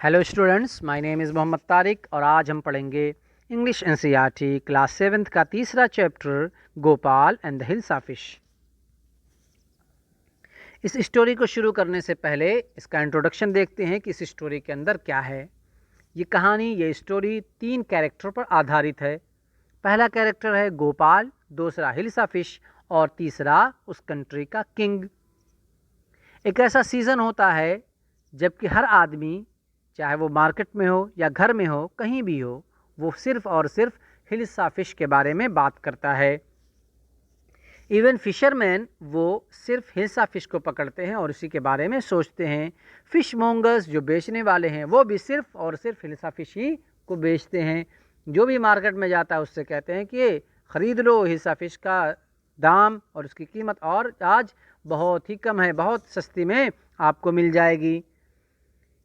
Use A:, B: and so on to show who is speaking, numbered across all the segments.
A: Hello students, my name is Mohammad Tariq और आज हम पढ़ेंगे इंग्लिश एनसीईआरटी क्लास 7th का तीसरा chapter Gopal and the hilsa fish. इस स्टोरी को शुरू करने से पहले इसका इंट्रोडक्शन देखते हैं कि इस स्टोरी के अंदर क्या है। ये स्टोरी 3 कैरेक्टर पर आधारित है। पहला कैरेक्टर है गोपाल, दूसरा हिल्सा फिश और तीसरा उस कंट्री का किंग। एक ऐसा सीज़न होता है जबकि हर आदमी, चाहे वो मार्केट में हो या घर में हो, कहीं भी हो, वो सिर्फ़ और सिर्फ हिल्सा फिश के बारे में बात करता है। इवन फिशरमैन वो सिर्फ हिल्सा फिश को पकड़ते हैं और उसी के बारे में सोचते हैं। फिश मोंगर्स जो बेचने वाले हैं वो भी सिर्फ और सिर्फ हिल्सा फिश ही को बेचते हैं। जो भी मार्केट में जाता है उससे कहते हैं कि ख़रीद लो, हिल्सा फिश का दाम और उसकी कीमत और आज बहुत ही कम है, बहुत सस्ती में आपको मिल जाएगी।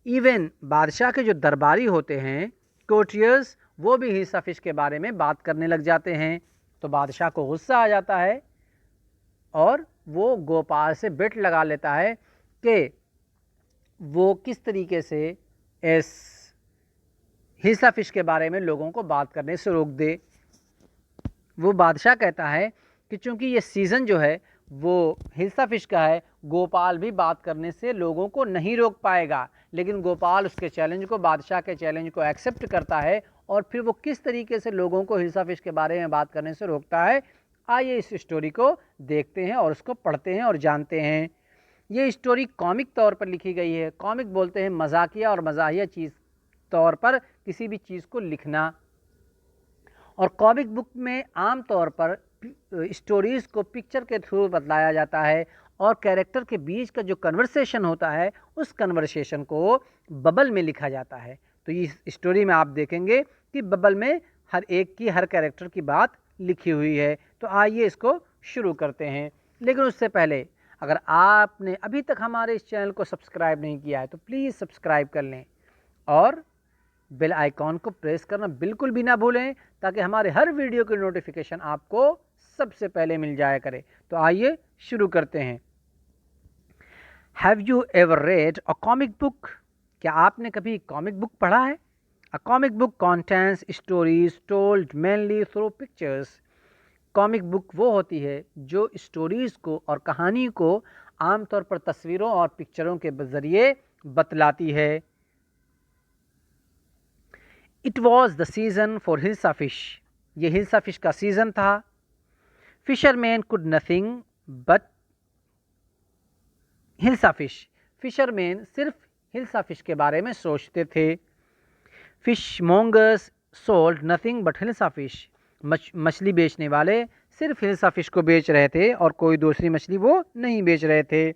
A: इवन बादशाह के जो दरबारी होते हैं, कोर्टियर्स, वो भी हिल्सा फिश के बारे में बात करने लग जाते हैं। तो बादशाह को गुस्सा आ जाता है और वो गोपाल से बेट लगा लेता है कि वो किस तरीके से इस हिल्सा फिश के बारे में लोगों को बात करने से रोक दे। वो बादशाह कहता है कि चूंकि ये सीज़न जो है वो हिल्सा फिश का है, गोपाल भी बात करने से लोगों को नहीं रोक पाएगा। लेकिन गोपाल उसके चैलेंज को, बादशाह के चैलेंज को एक्सेप्ट करता है और फिर वो किस तरीके से लोगों को हिल्सा फिश के बारे में बात करने से रोकता है, आइए इस स्टोरी को देखते हैं और उसको पढ़ते हैं और जानते हैं। ये स्टोरी कॉमिक तौर पर लिखी गई है। कॉमिक बोलते हैं मजाकिया और मजाहिया चीज़ तौर पर किसी भी चीज़ को लिखना। और कॉमिक बुक में आम तौर पर स्टोरीज़ को पिक्चर के थ्रू बताया जाता है और कैरेक्टर के बीच का जो कन्वर्सेशन होता है उस कन्वर्सेशन को बबल में लिखा जाता है। तो इस स्टोरी में आप देखेंगे कि बबल में हर एक की, हर कैरेक्टर की बात लिखी हुई है। तो आइए इसको शुरू करते हैं। लेकिन उससे पहले अगर आपने अभी तक हमारे इस चैनल को सब्सक्राइब नहीं किया है तो प्लीज़ सब्सक्राइब कर लें और बेल आइकॉन को प्रेस करना बिल्कुल भी ना भूलें ताकि हमारे हर वीडियो की नोटिफिकेशन आपको सबसे पहले मिल जाया करे। तो आइए शुरू करते हैं। Have you ever read a comic book? क्या आपने कभी कॉमिक बुक पढ़ा है? A comic book contains stories told mainly through pictures. Comic book वो होती है जो स्टोरीज़ को और कहानी को आमतौर पर तस्वीरों और पिक्चरों के ज़रिए बतलाती है। It was the season for hilsa fish. ये हिल्सा फिश का सीज़न था। Fisherman could nothing but hilsa fish. Fisherman सिर्फ हिल्सा फिश के बारे में सोचते थे। Fish mongers sold nothing but hilsa fish. मछली बेचने वाले सिर्फ हिल्सा फिश को बेच रहे थे और कोई दूसरी मछली वो नहीं बेच रहे थे।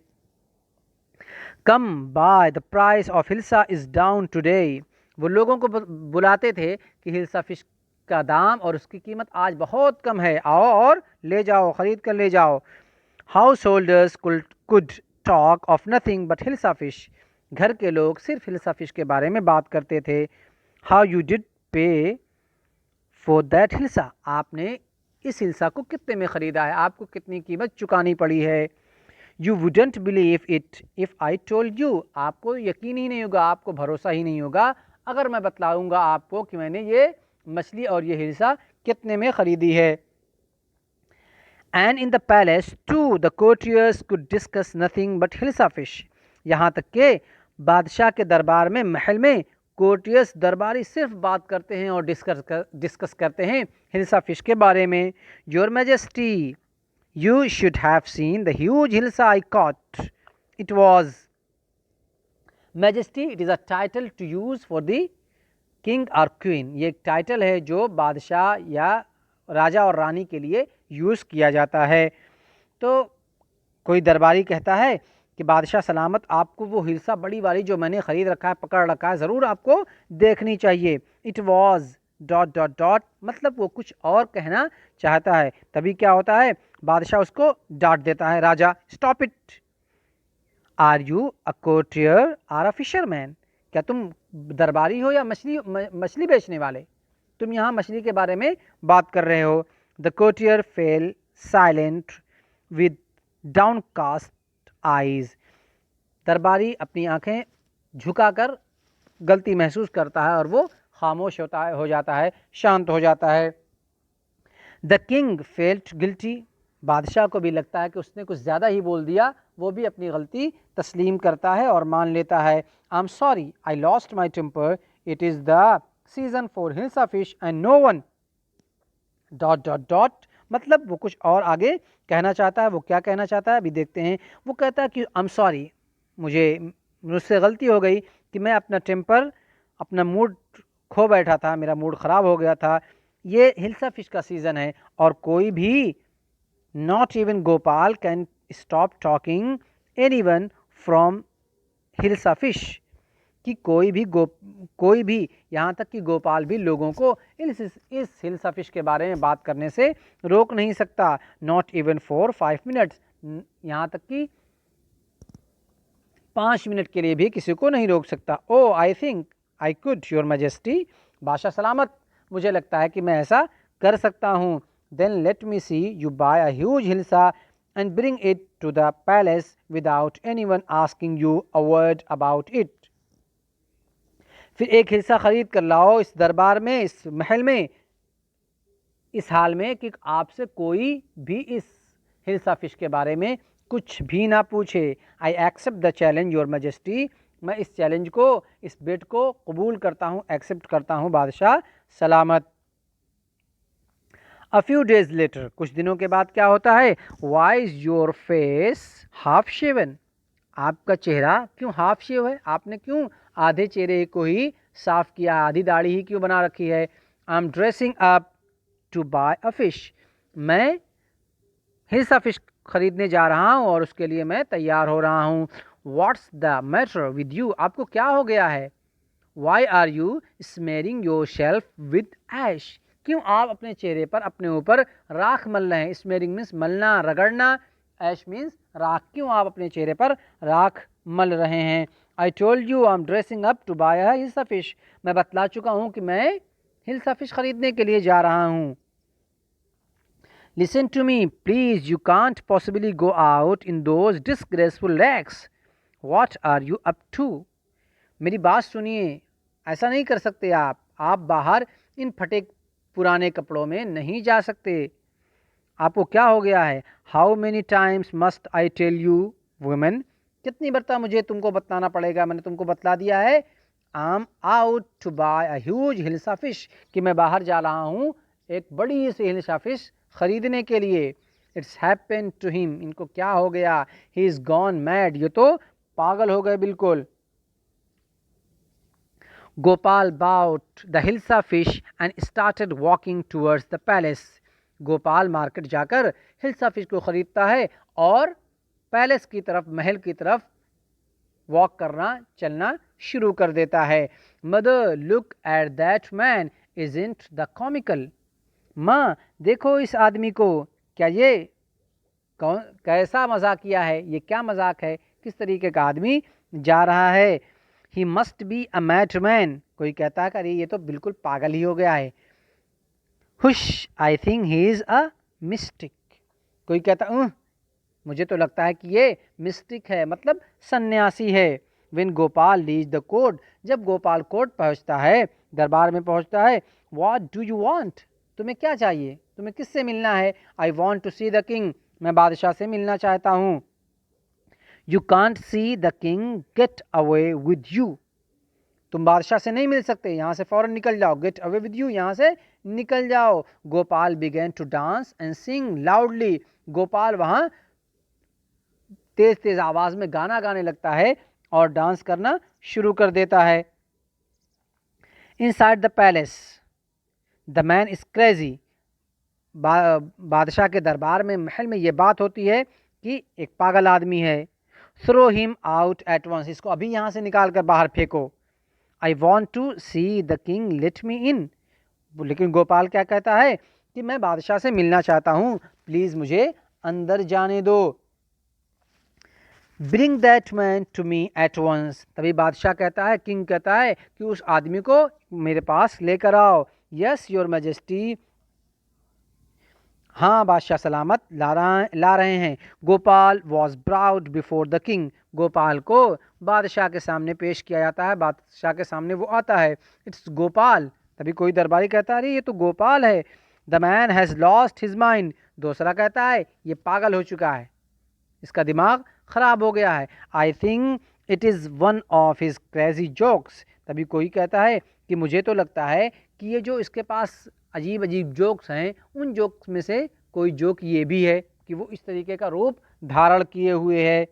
A: Come by, the price of hilsa is down today. वो लोगों को बुलाते थे कि हिल्सा फिश का दाम और उसकी कीमत आज बहुत कम है, आओ और ले जाओ, ख़रीद कर ले जाओ। House holders could talk of nothing but hilsa fish. घर के लोग सिर्फ हिल्सा फिश के बारे में बात करते थे। हाउ यू डिड पे फॉर दैट हिल्सा? आपने इस हिल्सा को कितने में ख़रीदा है, आपको कितनी कीमत चुकानी पड़ी है। You wouldn't believe it if I told you. आपको यकीन ही नहीं होगा, आपको भरोसा ही नहीं होगा अगर मैं बतलाऊंगा आपको कि मैंने ये मछली और ये हिल्सा कितने में ख़रीदी है। And in the palace too the courtiers could discuss nothing but hilsa fish. यहाँ तक के बादशाह के दरबार में, महल में, कोर्टियर्स दरबारी सिर्फ बात करते हैं और डिस्कस करते हैं हिल्सा फिश के बारे में। Your majesty, you should have seen the huge hilsa I caught. It was majesty. It is a title to use for the king or queen. ये एक टाइटल है जो बादशाह या राजा और रानी के लिए यूज़ किया जाता है। तो कोई दरबारी कहता है कि बादशाह सलामत, आपको वो हिल्सा बड़ी वाली जो मैंने ख़रीद रखा है, पकड़ रखा है, ज़रूर आपको देखनी चाहिए। It was dot dot dot, मतलब वो कुछ और कहना चाहता है। तभी क्या होता है, बादशाह उसको डांट देता है, राजा, stop it. Are you a courtier or a fisherman? क्या तुम दरबारी हो या मछली बेचने वाले? तुम यहाँ मछली के बारे में बात कर रहे हो। The courtier fail silent with downcast eyes. दरबारी अपनी आंखें झुकाकर गलती महसूस करता है और वो खामोश हो जाता है, शांत हो जाता है। द किंग फेल्ट गिल्टी, बादशाह को भी लगता है कि उसने कुछ ज़्यादा ही बोल दिया। वो भी अपनी गलती तस्लीम करता है और मान लेता है। I am sorry, I lost my temper, it is the season for hilsa fish and no one dot dot dot. मतलब वो कुछ और आगे कहना चाहता है। वो क्या कहना चाहता है अभी देखते हैं। वो कहता है कि आई एम सॉरी, मुझसे गलती हो गई कि मैं अपना टेम्पर, अपना मूड खो बैठा था, मेरा मूड ख़राब हो गया था। ये हिल्सा फिश का सीज़न है और कोई भी, not even Gopal can stop talking anyone from hilsa fish, कि कोई भी यहाँ तक कि गोपाल भी लोगों को इस हिल्सा फिश के बारे में बात करने से रोक नहीं सकता। नॉट इवन फॉर 5 मिनट्स, यहाँ तक कि 5 मिनट के लिए भी किसी को नहीं रोक सकता। Oh I think I could your majesty, बादशाह सलामत, मुझे लगता है कि मैं ऐसा कर सकता हूँ। Then let me see you buy a huge hilsa and bring it to the palace without anyone asking you a word about it. फिर एक हिस्सा खरीद कर लाओ इस दरबार में, इस महल में, इस हाल में कि आपसे कोई भी इस हिल्सा फिश के बारे में कुछ भी ना पूछे। I accept the challenge your majesty, मैं इस चैलेंज को, इस बेट को कबूल करता हूँ, एक्सेप्ट करता हूँ बादशाह सलामत। अ फ्यू डेज लेटर, कुछ दिनों के बाद क्या होता है। Why is your face half shaven, आपका चेहरा क्यों हाफ शेव है, आपने क्यों आधे चेहरे को ही साफ किया, आधी दाढ़ी ही क्यों बना रखी है। I am dressing up to buy a fish, मैं हिल्सा फिश खरीदने जा रहा हूँ और उसके लिए मैं तैयार हो रहा हूँ। What's the matter with you, आपको क्या हो गया है। Why are you smearing your self with ash, क्यों आप अपने चेहरे पर, अपने ऊपर राख मल रहे हैं। स्मेरिंग मीन्स मलना, रगड़ना, ऐश मीन्स राख, क्यों आप अपने चेहरे पर राख मल रहे हैं। I told you I am dressing up to buy a hilsa fish, मैं बतला चुका हूँ कि मैं हिल्सा फिश खरीदने के लिए जा रहा हूँ। Listen to me please, you can't possibly go out in those disgraceful rags, what are you up to. मेरी बात सुनिए, ऐसा नहीं कर सकते आप बाहर इन फटे पुराने कपड़ों में नहीं जा सकते। आपको क्या हो गया है। How many times must I tell you women, कितनी बार मुझे तुमको बतलाना पड़ेगा, मैंने तुमको बतला दिया है। I am out to buy a huge hilsa fish, कि मैं बाहर जा रहा हूँ एक बड़ी सी हिल्सा फिश खरीदने के लिए। इट्स हैपन टू हिम, इनको क्या हो गया। ही इज़ गॉन मैड, ये तो पागल हो गए बिल्कुल। Gopal bought the hilsa fish and started walking towards the palace. Gopal market जाकर हिल्सा फिश को खरीदता है और पैलेस की तरफ, महल की तरफ वॉक करना, चलना शुरू कर देता है। Mother look at that man, isn't the comical, माँ देखो इस आदमी को, क्या ये कैसा मजाकिया है, ये क्या मजाक है, किस तरीके का आदमी जा रहा है। He must be a madman, कोई कहता है अरे ये तो बिल्कुल पागल ही हो गया है। Hush, I think he is a mystic, कोई कहता मुझे तो लगता है कि ये मिस्टिक है, मतलब सन्यासी है। Win Gopal reach the court, जब गोपाल कोर्ट पहुंचता है, दरबार में पहुंचता है। व्हाट डू यू वांट, तुम्हें क्या चाहिए, तुम्हें किससे मिलना है। I want to see the king, मैं बादशाह से मिलना चाहता हूँ। You can't see the king, get away with you, तुम बादशाह से नहीं मिल सकते, यहाँ से फौरन निकल जाओ। गेट अवे विद यू, यहाँ से निकल जाओ। Gopal began to dance and sing loudly, Gopal वहाँ तेज तेज आवाज में गाना गाने लगता है और डांस करना शुरू कर देता है। Inside the palace the man is crazy, बादशाह के दरबार में, महल में ये बात होती है कि एक पागल आदमी है। Throw him out at once, इसको अभी यहाँ से निकाल कर बाहर फेंको। I want to see the king, let me in, लेकिन गोपाल क्या कहता है कि मैं बादशाह से मिलना चाहता हूँ, प्लीज़ मुझे अंदर जाने दो। Bring that man to me at once, तभी बादशाह कहता है, किंग कहता है कि उस आदमी को मेरे पास लेकर आओ। यस योर मैजेस्टी, हाँ बादशाह सलामत ला रहे हैं। Gopal was brought before the king, Gopal को बादशाह के सामने पेश किया जाता है, बादशाह के सामने वो आता है। इट्स गोपाल। तभी कोई दरबारी कहता है अरे ये तो गोपाल है। The man has lost his mind. दूसरा कहता है ये पागल हो चुका है, इसका दिमाग ख़राब हो गया है। I think it is one of his crazy jokes. तभी कोई कहता है कि मुझे तो लगता है कि ये जो इसके पास अजीब अजीब जोक्स हैं, उन जोक्स में से कोई जोक ये भी है कि वो इस तरीके का रूप धारण किए हुए है।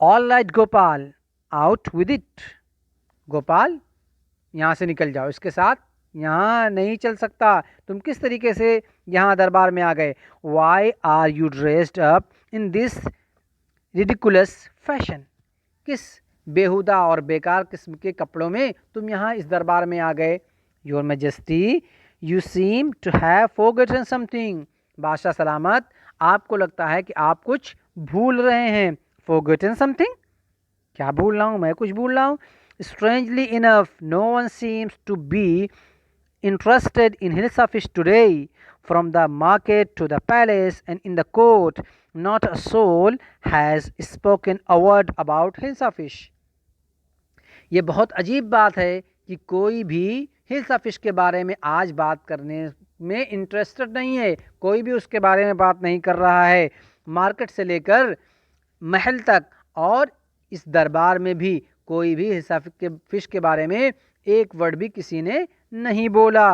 A: All right Gopal, out with it. Gopal यहाँ से निकल जाओ, इसके साथ यहाँ नहीं चल सकता। तुम किस तरीके से यहाँ दरबार में आ गए? Why are you dressed up in this ridiculous fashion. किस बेहुदा और बेकार किस्म के कपड़ों में तुम यहाँ इस दरबार में आ गए? Your majesty, you seem to have forgotten something. बादशाह सलामत, आपको लगता है कि आप कुछ भूल रहे हैं। Forgotten something? क्या भूल रहा हूँ? मैं कुछ भूल रहा हूँ? Strangely enough, no one seems to be interested in Hilsa fish today. From the market to the palace and in the court, not a soul has spoken a word about Hilsa fish. ये बहुत अजीब बात है कि कोई भी hilsa fish के बारे में आज बात करने में इंटरेस्टेड नहीं है। कोई भी उसके बारे में बात नहीं कर रहा है। मार्केट से लेकर महल तक और इस दरबार में भी कोई भी हिल्सा फिश के बारे में एक वर्ड भी किसी ने नहीं बोला।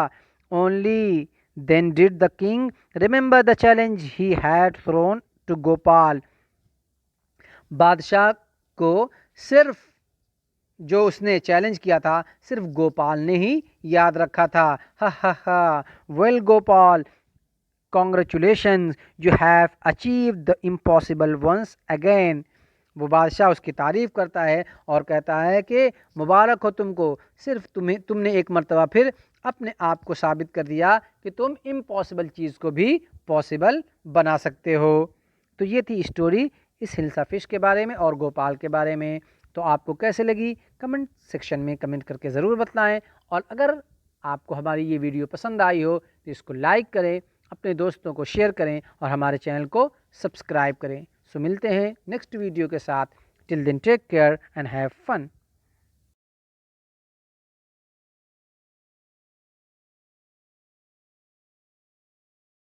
A: Only then did the king remember the challenge he had thrown to Gopal. बादशाह को सिर्फ जो उसने चैलेंज किया था सिर्फ गोपाल ने ही याद रखा था। हा हा हा, well Gopal, congratulations, you have achieve the impossible once again. वो बादशाह उसकी तारीफ़ करता है और कहता है कि मुबारक हो तुमको, सिर्फ तुमने एक मर्तबा फिर अपने आप को साबित कर दिया कि तुम इम्पॉसिबल चीज़ को भी पॉसिबल बना सकते हो। तो ये थी स्टोरी इस हिल्सा फिश के बारे में और गोपाल के बारे में। तो आपको कैसे लगी कमेंट सेक्शन में कमेंट करके ज़रूर बताएं। और अगर आपको हमारी ये वीडियो पसंद आई हो तो इसको लाइक करें, अपने दोस्तों को शेयर करें और हमारे चैनल को सब्सक्राइब करें। सो मिलते हैं नेक्स्ट वीडियो के साथ। Till then take care and have fun.